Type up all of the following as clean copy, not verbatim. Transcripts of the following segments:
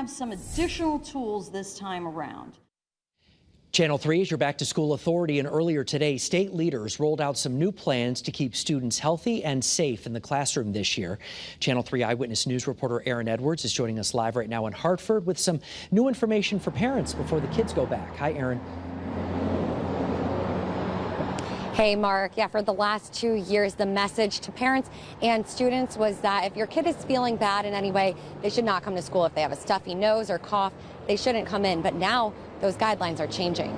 have some additional tools this time around. Channel 3 is your back-to-school authority, and earlier today, state leaders rolled out some new plans to keep students healthy and safe in the classroom this year. Channel 3 Eyewitness News reporter Aaron Edwards is joining us live right now in Hartford with some new information for parents before the kids go back. Hi, Aaron. Hey, Mark. Yeah, for the last 2 years, the message to parents and students was that if your kid is feeling bad in any way, they should not come to school. If they have a stuffy nose or cough, they shouldn't come in. But now those guidelines are changing.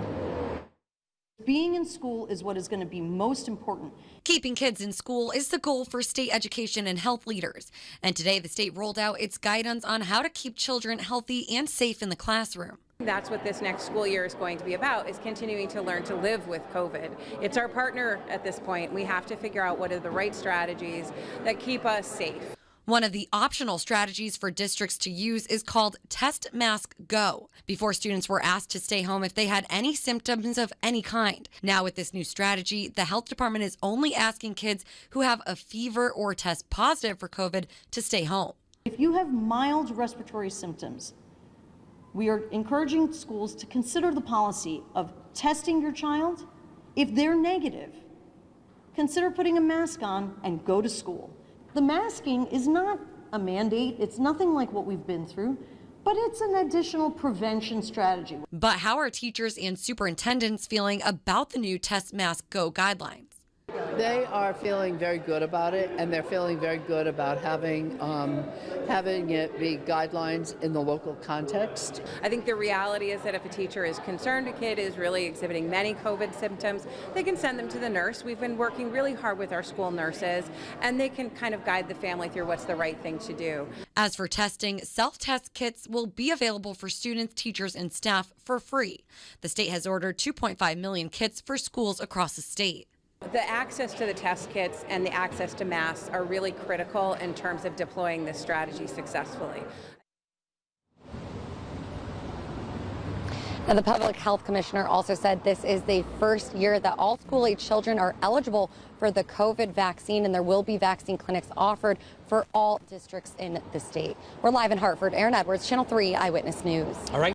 Being in school is what is going to be most important. Keeping kids in school is the goal for state education and health leaders. And today the state rolled out its guidance on how to keep children healthy and safe in the classroom. That's what this next school year is going to be about, is continuing to learn to live with COVID. It's our partner at this point. We have to figure out what are the right strategies that keep us safe. One of the optional strategies for districts to use is called Test, Mask, Go. Before, students were asked to stay home if they had any symptoms of any kind. Now with this new strategy, the health department is only asking kids who have a fever or test positive for COVID to stay home. If you have mild respiratory symptoms, we are encouraging schools to consider the policy of testing your child. If they're negative, consider putting a mask on and go to school. The masking is not a mandate. It's nothing like what we've been through, but it's an additional prevention strategy. But how are teachers and superintendents feeling about the new Test, Mask, Go guidelines? They are feeling very good about it, and they're feeling very good about having it be guidelines in the local context. I think the reality is that if a teacher is concerned a kid is really exhibiting many COVID symptoms, they can send them to the nurse. We've been working really hard with our school nurses, and they can kind of guide the family through what's the right thing to do. As for testing, self-test kits will be available for students, teachers, and staff for free. The state has ordered 2.5 million kits for schools across the state. The access to the test kits and the access to masks are really critical in terms of deploying this strategy successfully. Now, the public health commissioner also said this is the first year that all school-age children are eligible for the COVID vaccine, and there will be vaccine clinics offered for all districts in the state. We're live in Hartford. Aaron Edwards, Channel 3 Eyewitness News. All right.